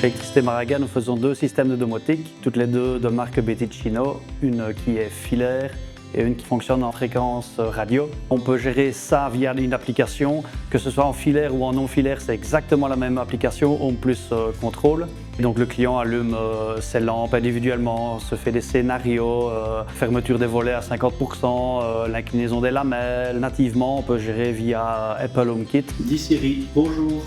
Chez Électricité Maraga, nous faisons 2 systèmes de domotique, toutes les 2 de marque Betticino, une qui est filaire et une qui fonctionne en fréquence radio. On peut gérer ça via une application, que ce soit en filaire ou en non filaire, c'est exactement la même application, Home Plus Control. Donc le client allume ses lampes individuellement, se fait des scénarios, fermeture des volets à 50%, l'inclinaison des lamelles. Nativement, on peut gérer via Apple HomeKit. Dis Siri, bonjour.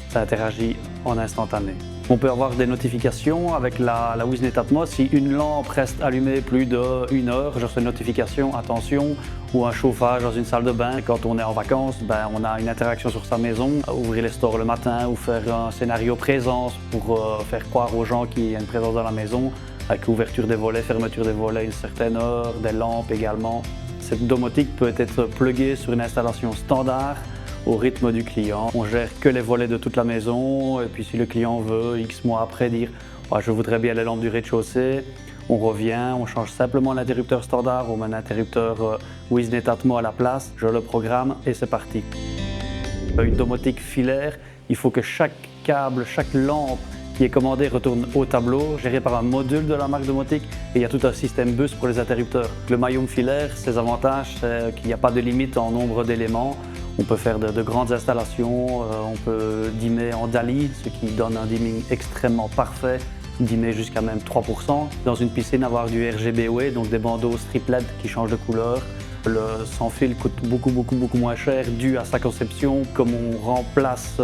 Ça interagit en instantané. On peut avoir des notifications avec la WizNet Atmos. Si une lampe reste allumée plus d'1 heure, je reçois une notification, attention, ou un chauffage dans une salle de bain. Quand on est en vacances, on a une interaction sur sa maison. Ouvrir les stores le matin ou faire un scénario présence pour faire croire aux gens qu'il y a une présence dans la maison, avec ouverture des volets, fermeture des volets à une certaine heure, des lampes également. Cette domotique peut être pluguée sur une installation standard au rythme du client. On gère que les volets de toute la maison et puis si le client veut, X mois après, dire je voudrais bien les lampes du rez-de-chaussée, on revient, on change simplement l'interrupteur standard, on met un interrupteur WizNet Atmos à la place, je le programme et c'est parti. Une domotique filaire, il faut que chaque câble, chaque lampe qui est commandée retourne au tableau, géré par un module de la marque domotique, et il y a tout un système bus pour les interrupteurs. Le maillon filaire, ses avantages, c'est qu'il n'y a pas de limite en nombre d'éléments. On peut faire de grandes installations, on peut dimmer en DALI, ce qui donne un dimming extrêmement parfait, dimmer jusqu'à même 3%. Dans une piscine, avoir du RGBOE, donc des bandeaux strip LED qui changent de couleur. Le sans fil coûte beaucoup moins cher dû à sa conception. Comme on remplace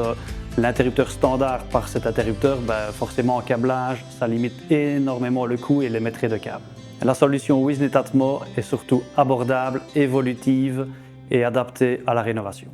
l'interrupteur standard par cet interrupteur, forcément en câblage, ça limite énormément le coût et les mètres de câble. La solution WizNet Atmos est surtout abordable, évolutive et adaptée à la rénovation.